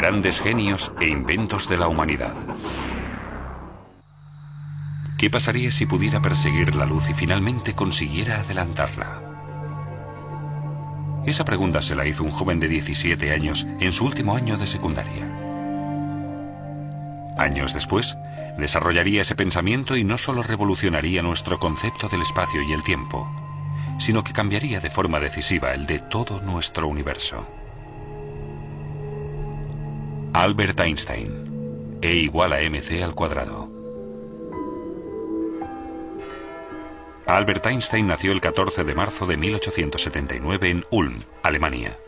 Grandes genios e inventos de la humanidad. ¿Qué pasaría si pudiera perseguir la luz y finalmente consiguiera adelantarla? Esa pregunta se la hizo un joven de 17 años en su último año de secundaria. Años después, desarrollaría ese pensamiento y no solo revolucionaría nuestro concepto del espacio y el tiempo, sino que cambiaría de forma decisiva el de todo nuestro universo. Albert Einstein. E igual a mc al cuadrado. Albert Einstein nació el 14 de marzo de 1879 en Ulm, Alemania.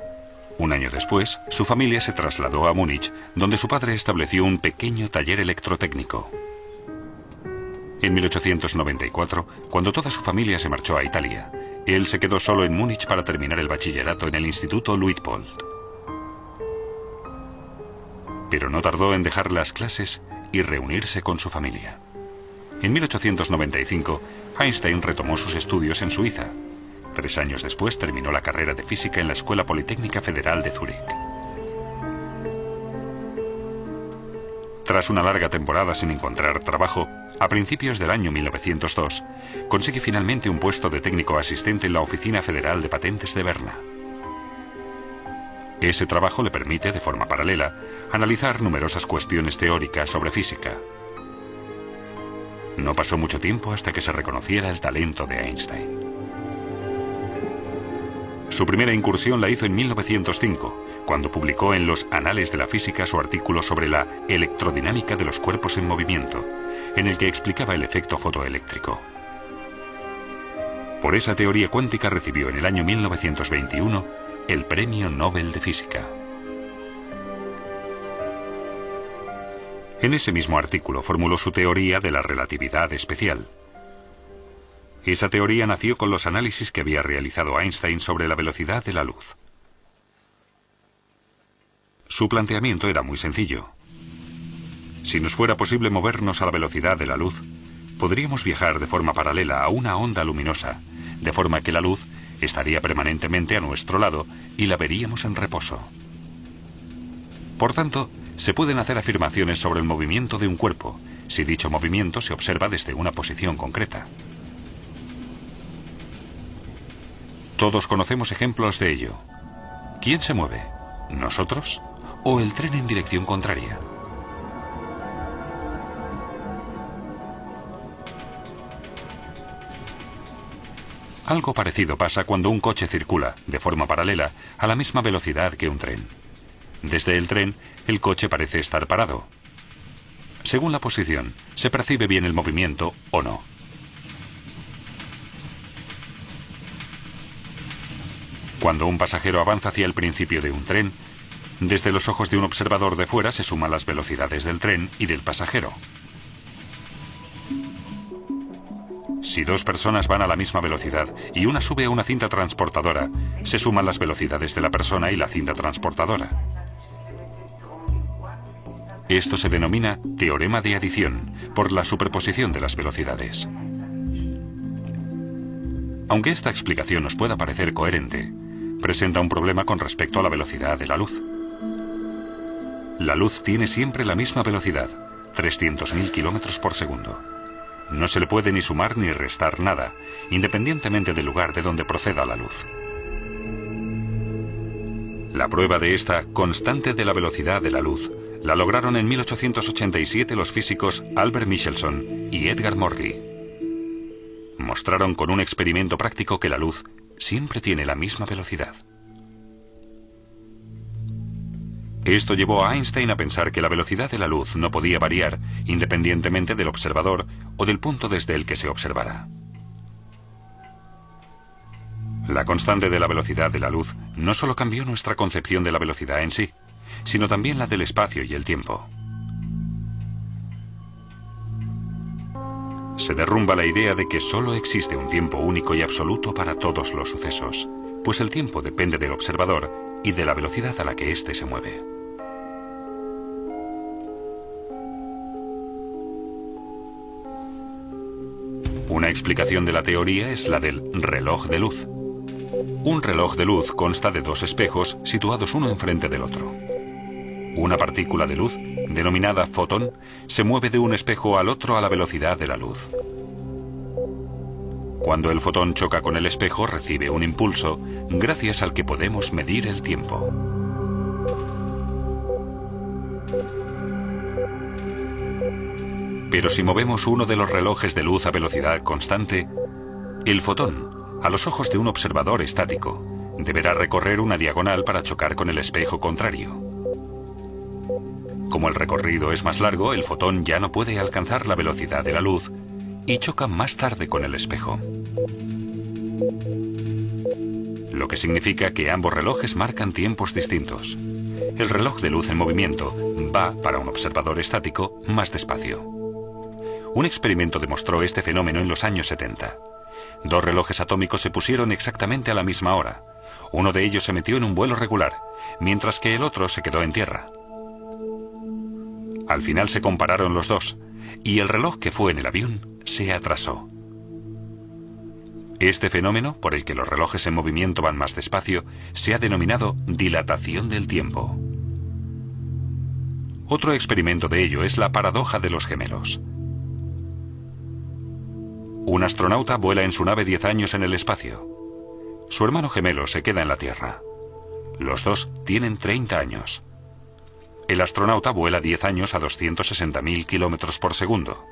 Un año después, su familia se trasladó a Múnich, donde su padre estableció un pequeño taller electrotécnico. En 1894, cuando toda su familia se marchó a Italia, él se quedó solo en Múnich para terminar el bachillerato en el Instituto Luitpold. Pero no tardó en dejar las clases y reunirse con su familia. En 1895, Einstein retomó sus estudios en Suiza. 3 años después terminó la carrera de física en la Escuela Politécnica Federal de Zúrich. Tras una larga temporada sin encontrar trabajo, a principios del año 1902, consigue finalmente un puesto de técnico asistente en la Oficina Federal de Patentes de Berna. Ese trabajo le permite, de forma paralela, analizar numerosas cuestiones teóricas sobre física. No pasó mucho tiempo hasta que se reconociera el talento de Einstein. Su primera incursión la hizo en 1905, cuando publicó en los Anales de la Física su artículo sobre la electrodinámica de los cuerpos en movimiento, en el que explicaba el efecto fotoeléctrico. Por esa teoría cuántica recibió en el año 1921 el Premio Nobel de Física. En ese mismo artículo formuló su teoría de la relatividad especial. Esa teoría nació con los análisis que había realizado Einstein sobre la velocidad de la luz. Su planteamiento era muy sencillo. Si nos fuera posible movernos a la velocidad de la luz, podríamos viajar de forma paralela a una onda luminosa, de forma que la luz estaría permanentemente a nuestro lado y la veríamos en reposo. Por tanto, se pueden hacer afirmaciones sobre el movimiento de un cuerpo, si dicho movimiento se observa desde una posición concreta. Todos conocemos ejemplos de ello. ¿Quién se mueve? ¿Nosotros? ¿O el tren en dirección contraria? Algo parecido pasa cuando un coche circula, de forma paralela, a la misma velocidad que un tren. Desde el tren, el coche parece estar parado. Según la posición, se percibe bien el movimiento o no. Cuando un pasajero avanza hacia el principio de un tren, desde los ojos de un observador de fuera se suman las velocidades del tren y del pasajero. Si 2 personas van a la misma velocidad y una sube a una cinta transportadora, se suman las velocidades de la persona y la cinta transportadora. Esto se denomina teorema de adición, por la superposición de las velocidades. Aunque esta explicación nos pueda parecer coherente, presenta un problema con respecto a la velocidad de la luz. La luz tiene siempre la misma velocidad, 300.000 kilómetros por segundo. No se le puede ni sumar ni restar nada, independientemente del lugar de donde proceda la luz. La prueba de esta constante de la velocidad de la luz la lograron en 1887 los físicos Albert Michelson y Edgar Morley. Mostraron con un experimento práctico que la luz siempre tiene la misma velocidad. Esto llevó a Einstein a pensar que la velocidad de la luz no podía variar independientemente del observador o del punto desde el que se observara. La constante de la velocidad de la luz no solo cambió nuestra concepción de la velocidad en sí, sino también la del espacio y el tiempo. Se derrumba la idea de que solo existe un tiempo único y absoluto para todos los sucesos, pues el tiempo depende del observador y de la velocidad a la que éste se mueve. Una explicación de la teoría es la del reloj de luz. Un reloj de luz consta de 2 espejos situados uno enfrente del otro. Una partícula de luz, denominada fotón, se mueve de un espejo al otro a la velocidad de la luz. Cuando el fotón choca con el espejo, recibe un impulso, gracias al que podemos medir el tiempo. Pero si movemos uno de los relojes de luz a velocidad constante, el fotón, a los ojos de un observador estático, deberá recorrer una diagonal para chocar con el espejo contrario. Como el recorrido es más largo, el fotón ya no puede alcanzar la velocidad de la luz y choca más tarde con el espejo. Lo que significa que ambos relojes marcan tiempos distintos. El reloj de luz en movimiento va, para un observador estático, más despacio. Un experimento demostró este fenómeno en los años 70. Dos relojes atómicos se pusieron exactamente a la misma hora. Uno de ellos se metió en un vuelo regular, mientras que el otro se quedó en tierra. Al final se compararon los dos, y el reloj que fue en el avión se atrasó. Este fenómeno, por el que los relojes en movimiento van más despacio, se ha denominado dilatación del tiempo. Otro experimento de ello es la paradoja de los gemelos. Un astronauta vuela en su nave 10 años en el espacio. Su hermano gemelo se queda en la Tierra. Los dos tienen 30 años. El astronauta vuela 10 años a 260.000 kilómetros por segundo.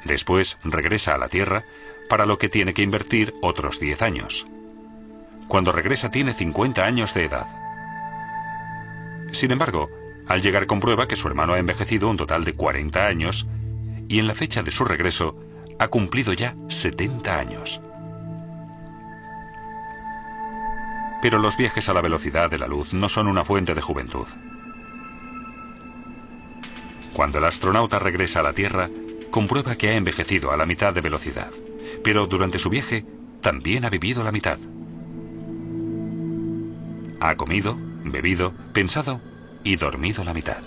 Después regresa a la Tierra, para lo que tiene que invertir otros 10 años. Cuando regresa tiene 50 años de edad. Sin embargo, al llegar comprueba que su hermano ha envejecido un total de 40 años y en la fecha de su regreso ha cumplido ya 70 años. Pero los viajes a la velocidad de la luz no son una fuente de juventud. Cuando el astronauta regresa a la Tierra, comprueba que ha envejecido a la mitad de velocidad, pero durante su viaje también ha vivido la mitad. Ha comido, bebido, pensado y dormido la mitad.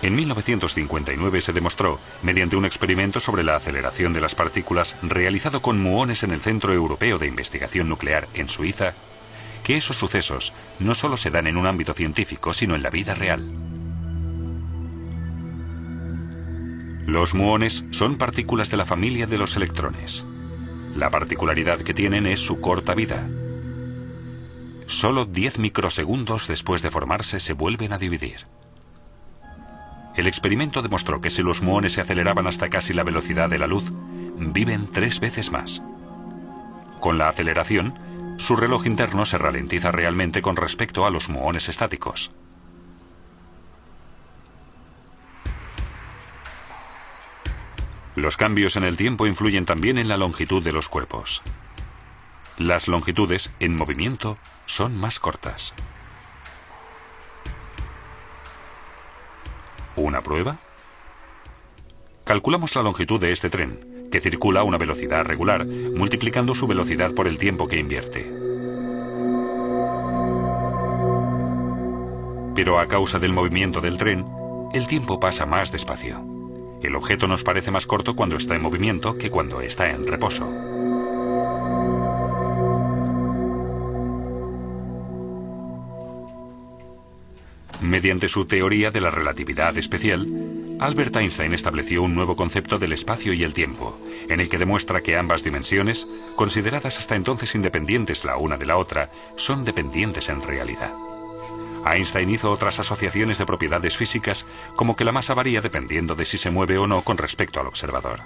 En 1959 se demostró, mediante un experimento sobre la aceleración de las partículas realizado con muones en el Centro Europeo de Investigación Nuclear en Suiza, que esos sucesos no solo se dan en un ámbito científico, sino en la vida real. Los muones son partículas de la familia de los electrones. La particularidad que tienen es su corta vida. Solo 10 microsegundos después de formarse se vuelven a dividir. El experimento demostró que si los muones se aceleraban hasta casi la velocidad de la luz, viven 3 veces más. Con la aceleración, su reloj interno se ralentiza realmente con respecto a los muones estáticos. Los cambios en el tiempo influyen también en la longitud de los cuerpos. Las longitudes, en movimiento, son más cortas. ¿Una prueba? Calculamos la longitud de este tren, que circula a una velocidad regular, multiplicando su velocidad por el tiempo que invierte. Pero a causa del movimiento del tren, el tiempo pasa más despacio. El objeto nos parece más corto cuando está en movimiento que cuando está en reposo. Mediante su teoría de la relatividad especial, Albert Einstein estableció un nuevo concepto del espacio y el tiempo, en el que demuestra que ambas dimensiones, consideradas hasta entonces independientes la una de la otra, son dependientes en realidad. Einstein hizo otras asociaciones de propiedades físicas, como que la masa varía dependiendo de si se mueve o no con respecto al observador.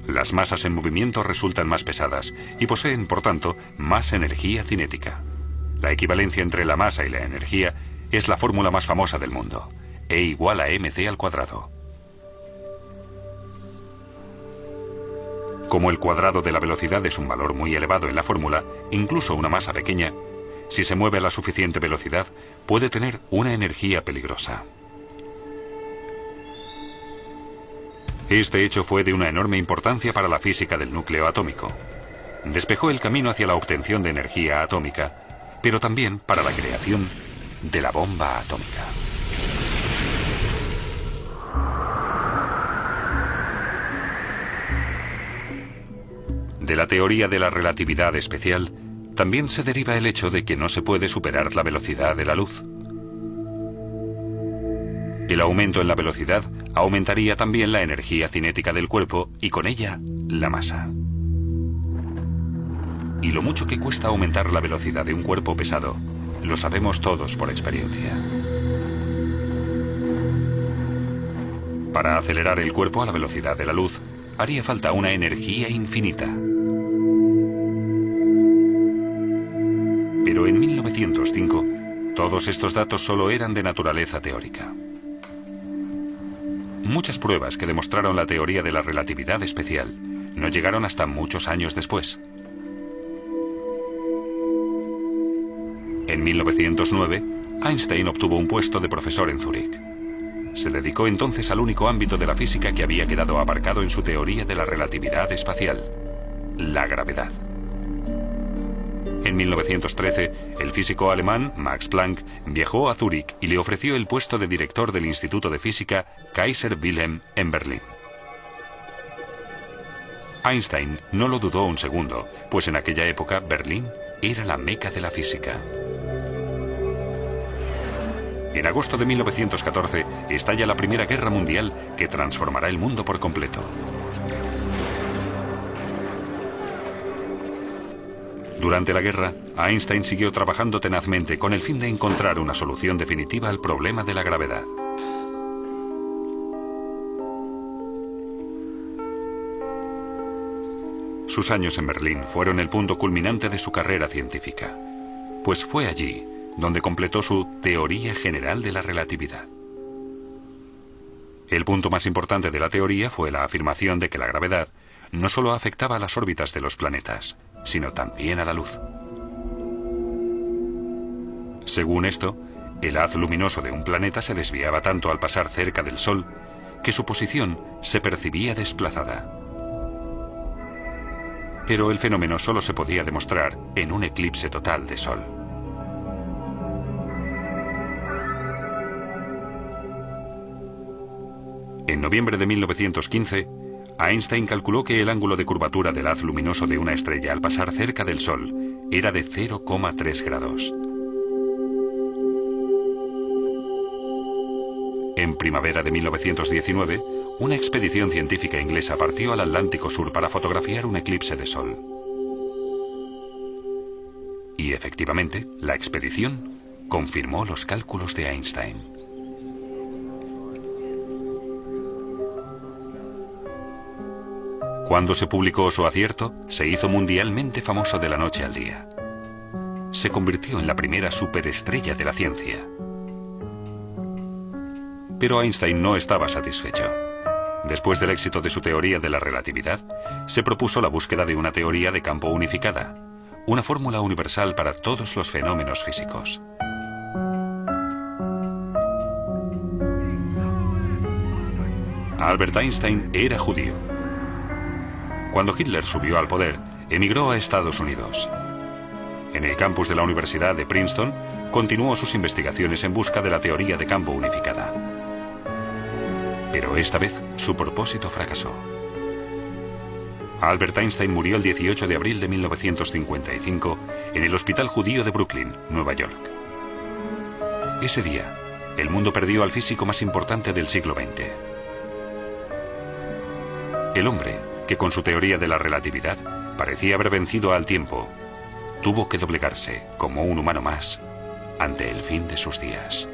Las masas en movimiento resultan más pesadas y poseen, por tanto, más energía cinética. La equivalencia entre la masa y la energía es la fórmula más famosa del mundo, E igual a mc². Como el cuadrado de la velocidad es un valor muy elevado en la fórmula, incluso una masa pequeña, si se mueve a la suficiente velocidad, puede tener una energía peligrosa. Este hecho fue de una enorme importancia para la física del núcleo atómico. Despejó el camino hacia la obtención de energía atómica, pero también para la creación de la bomba atómica. De la teoría de la relatividad especial, también se deriva el hecho de que no se puede superar la velocidad de la luz. El aumento en la velocidad aumentaría también la energía cinética del cuerpo y con ella la masa. Y lo mucho que cuesta aumentar la velocidad de un cuerpo pesado, lo sabemos todos por experiencia. Para acelerar el cuerpo a la velocidad de la luz, haría falta una energía infinita. Pero en 1905, todos estos datos solo eran de naturaleza teórica. Muchas pruebas que demostraron la teoría de la relatividad especial no llegaron hasta muchos años después. En 1909, Einstein obtuvo un puesto de profesor en Zúrich. Se dedicó entonces al único ámbito de la física que había quedado aparcado en su teoría de la relatividad espacial, la gravedad. En 1913, el físico alemán Max Planck viajó a Zúrich y le ofreció el puesto de director del Instituto de Física Kaiser Wilhelm en Berlín. Einstein no lo dudó un segundo, pues en aquella época Berlín era la meca de la física. En agosto de 1914 estalla la Primera Guerra Mundial que transformará el mundo por completo. Durante la guerra, Einstein siguió trabajando tenazmente con el fin de encontrar una solución definitiva al problema de la gravedad. Sus años en Berlín fueron el punto culminante de su carrera científica, pues fue allí donde completó su teoría general de la relatividad. El punto más importante de la teoría fue la afirmación de que la gravedad no solo afectaba a las órbitas de los planetas, sino también a la luz. Según esto, el haz luminoso de un planeta se desviaba tanto al pasar cerca del Sol que su posición se percibía desplazada. Pero el fenómeno solo se podía demostrar en un eclipse total de Sol. En noviembre de 1915, Einstein calculó que el ángulo de curvatura del haz luminoso de una estrella al pasar cerca del Sol era de 0,3 grados. En primavera de 1919, una expedición científica inglesa partió al Atlántico Sur para fotografiar un eclipse de Sol. Y efectivamente, la expedición confirmó los cálculos de Einstein. Cuando se publicó su acierto, se hizo mundialmente famoso de la noche al día. Se convirtió en la primera superestrella de la ciencia. Pero Einstein no estaba satisfecho. Después del éxito de su teoría de la relatividad, se propuso la búsqueda de una teoría de campo unificada, una fórmula universal para todos los fenómenos físicos. Albert Einstein era judío. Cuando Hitler subió al poder, emigró a Estados Unidos. En el campus de la Universidad de Princeton, continuó sus investigaciones en busca de la teoría de campo unificada. Pero esta vez, su propósito fracasó. Albert Einstein murió el 18 de abril de 1955 en el Hospital Judío de Brooklyn, Nueva York. Ese día, el mundo perdió al físico más importante del siglo XX. El hombre, que con su teoría de la relatividad parecía haber vencido al tiempo, tuvo que doblegarse como un humano más ante el fin de sus días.